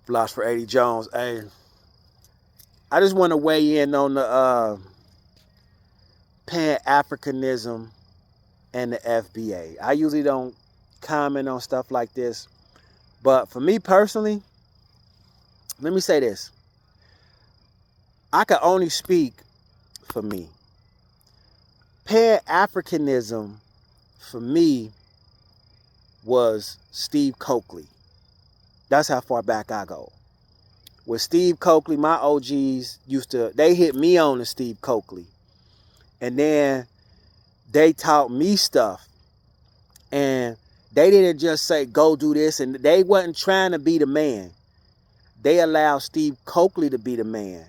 Philosopher 80 Jones. Hey, I just want to weigh in on the Pan-Africanism and the FBA. I usually don't comment on stuff like this, but for me personally, let me say this. I can only speak for me. Pan-Africanism for me was Steve Coakley. That's how far back I go. With Steve Coakley, my OGs they hit me on to Steve Coakley. And then they taught me stuff. And they didn't just say, go do this. And they wasn't trying to be the man. They allowed Steve Coakley to be the man.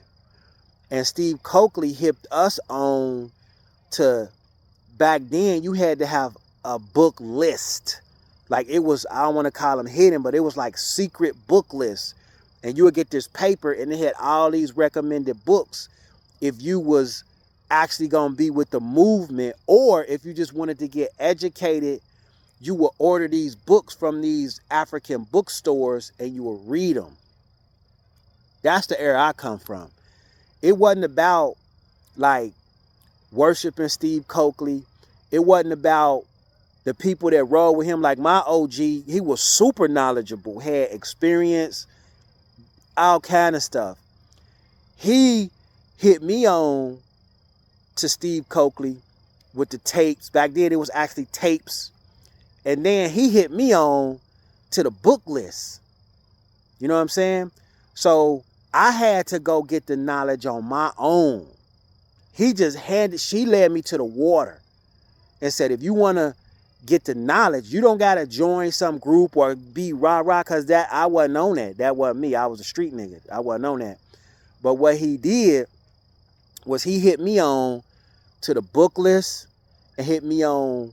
And Steve Coakley hipped us on to, back then, you had to have a book list. Like it was, I don't want to call them hidden, but it was like secret book lists. And you would get this paper and it had all these recommended books if you was actually going to be with the movement, or if you just wanted to get educated, you would order these books from these African bookstores and you would read them. That's the era I come from. It wasn't about like worshiping Steve Coakley. It wasn't about the people that rode with him. Like my OG, he was super knowledgeable, had experience, all kind of stuff. He hit me on to Steve Coakley with the tapes. Back then it was actually tapes. And then he hit me on to the book list. You know what I'm saying? So I had to go get the knowledge on my own. She led me to the water and said, if you want to get the knowledge, you don't got to join some group or be rah-rah, because I wasn't on that. That wasn't me. I was a street nigga. I wasn't on that. But what he did was he hit me on to the book list and hit me on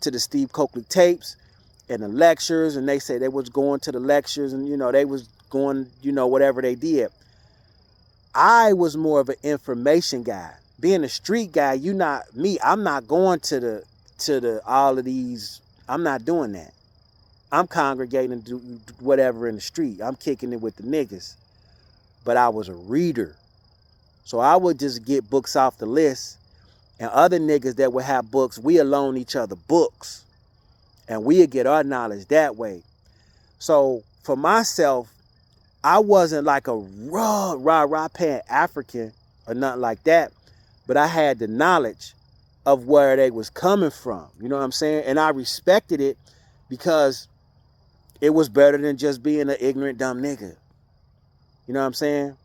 to the Steve Coakley tapes and the lectures. And they said they was going to the lectures and, they was going, whatever they did. I was more of an information guy. Being a street guy, I'm not going to all of these. I'm not doing that. I'm congregating and do whatever in the street. I'm kicking it with the niggas. But I was a reader. So I would just get books off the list, and other niggas that would have books, we would loan each other books. And we'd get our knowledge that way. So for myself, I wasn't like a rah Pan-African or nothing like that. But I had the knowledge of where they was coming from. You know what I'm saying? And I respected it because it was better than just being an ignorant, dumb nigga. You know what I'm saying?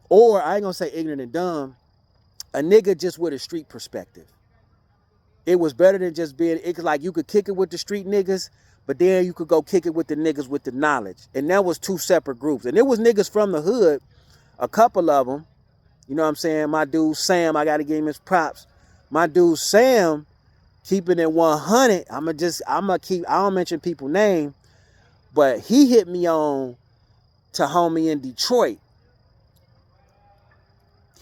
Or, I ain't gonna say ignorant and dumb, a nigga just with a street perspective. It was better than just being, it's like you could kick it with the street niggas, but then you could go kick it with the niggas with the knowledge. And that was two separate groups. And it was niggas from the hood, a couple of them. You know what I'm saying? My dude Sam, I gotta give him his props. My dude Sam, keeping it 100. I don't mention people's name, but he hit me on to homie in Detroit.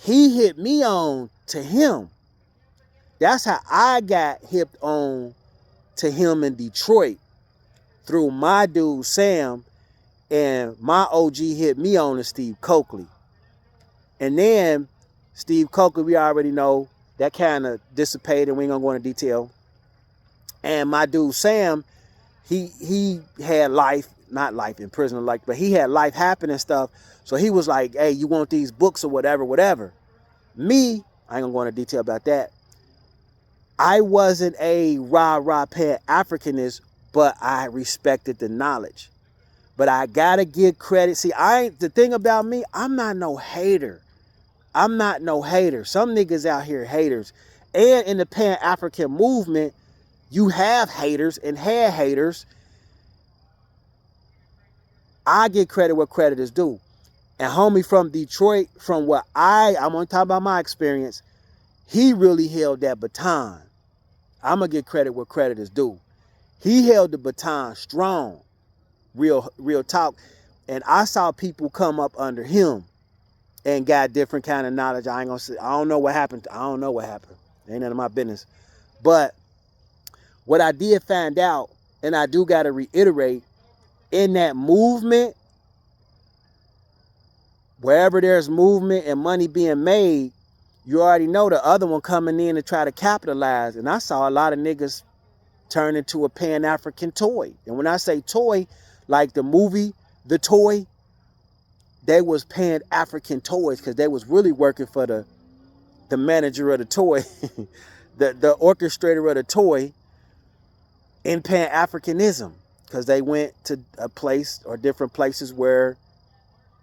He hit me on to him. That's how I got hipped on to him in Detroit, through my dude Sam, and my OG hit me on to Steve Coakley. And then Steve Coakley, we already know, that kind of dissipated. We ain't gonna go into detail. And my dude Sam, he had not life in prison, but he had life happen and stuff. So he was like, hey, you want these books or whatever. Me, I ain't gonna go into detail about that. I wasn't a rah Pan-Africanist, but I respected the knowledge. But I gotta give credit. See, the thing about me, I'm not no hater. Some niggas out here haters. And in the Pan-African movement, you have haters and had haters. I give credit where credit is due. And homie from Detroit, from what I'm gonna talk about my experience, he really held that baton. I'm gonna give credit where credit is due. He held the baton strong. Real talk. And I saw people come up under him and got different kind of knowledge. I ain't gonna say, I don't know what happened. Ain't none of my business. But what I did find out, and I do gotta reiterate, in that movement, wherever there's movement and money being made, you already know the other one coming in to try to capitalize. And I saw a lot of niggas turn into a Pan-African toy. And when I say toy, like the movie, The Toy, they was Pan-African toys because they was really working for the manager of the toy, the orchestrator of the toy in Pan-Africanism, because they went to a place or different places where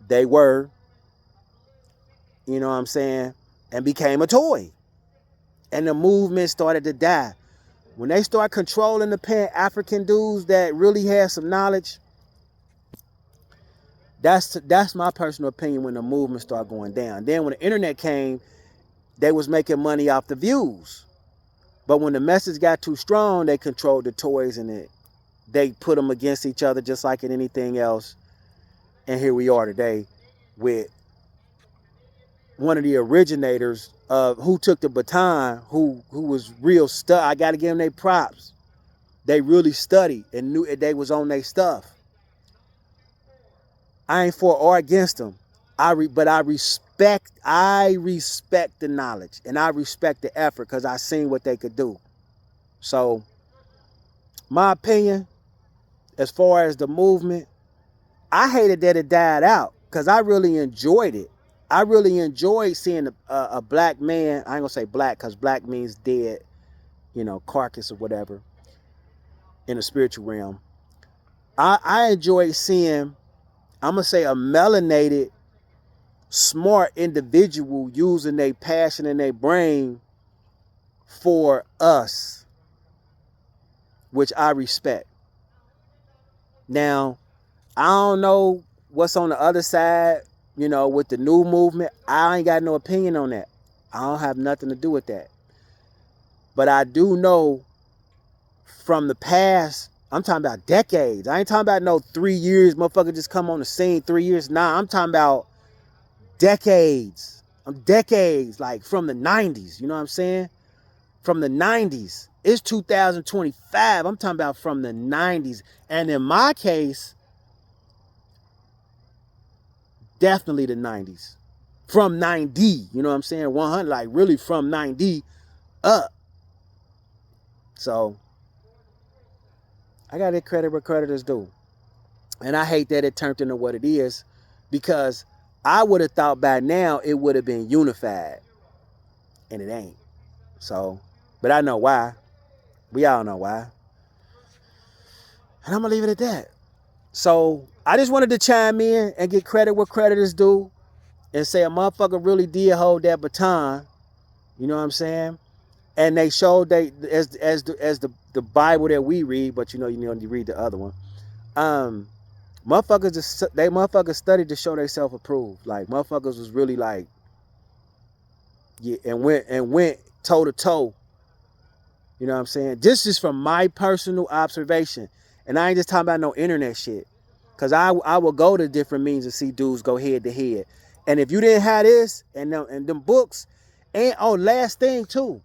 they were, you know what I'm saying, and became a toy. And the movement started to die. When they start controlling the Pan-African dudes that really had some knowledge, that's my personal opinion when the movement started going down. Then when the internet came, they was making money off the views. But when the message got too strong, they controlled the toys and they put them against each other just like in anything else. And here we are today with one of the originators of who took the baton, who was real stuff. I got to give them their props. They really studied and knew they was on their stuff. I ain't for or against them. But I respect the knowledge and I respect the effort because I seen what they could do. So my opinion, as far as the movement, I hated that it died out because I really enjoyed it. I really enjoyed seeing a black man. I ain't gonna say black because black means dead, you know, carcass or whatever in the spiritual realm. I enjoyed seeing, I'm gonna say, a melanated, smart individual using their passion and their brain for us, which I respect. Now, I don't know what's on the other side, you know, with the new movement. I ain't got no opinion on that. I don't have nothing to do with that. But I do know from the past, I'm talking about decades. I ain't talking about no 3 years, motherfucker just come on the scene 3 years. Nah, I'm talking about decades. Decades, like from the 90s, you know what I'm saying? From the 90s. It's 2025. I'm talking about from the 90s. And in my case, definitely the 90s. From 90, you know what I'm saying? 100, like really from 90 up. So, I got to credit where credit is due. And I hate that it turned into what it is because I would have thought by now it would have been unified. And it ain't. So, but I know why. We all know why. And I'm going to leave it at that. So, I just wanted to chime in and get credit where credit is due and say a motherfucker really did hold that baton. You know what I'm saying? And they showed as the Bible that we read, but you read the other one. Motherfuckers studied to show themselves approved. Like motherfuckers was really like, yeah, and went toe to toe. You know what I'm saying? This is from my personal observation, and I ain't just talking about no internet shit. Cause I will go to different means and see dudes go head to head. And if you didn't have this and them books, and last thing too.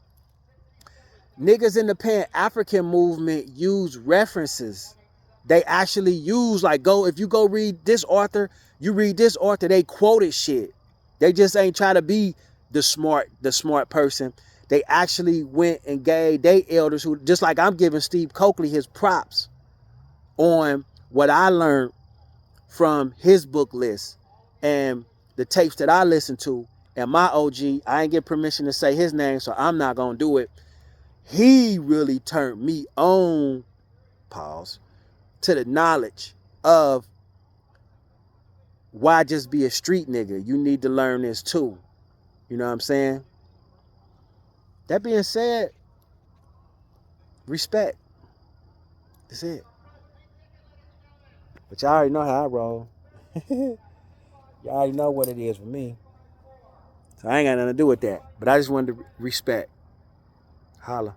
Niggas in the Pan-African movement use references. They actually use, like, if you go read this author, you read this author, they quoted shit. They just ain't try to be the smart person. They actually went and gave they elders who, just like I'm giving Steve Coakley his props on what I learned from his book list and the tapes that I listened to. And my OG, I ain't get permission to say his name, so I'm not gonna do it. He really turned me on, to the knowledge of why just be a street nigga. You need to learn this too. You know what I'm saying? That being said, respect. That's it. But y'all already know how I roll. Y'all already know what it is for me. So I ain't got nothing to do with that. But I just wanted to respect. Holla.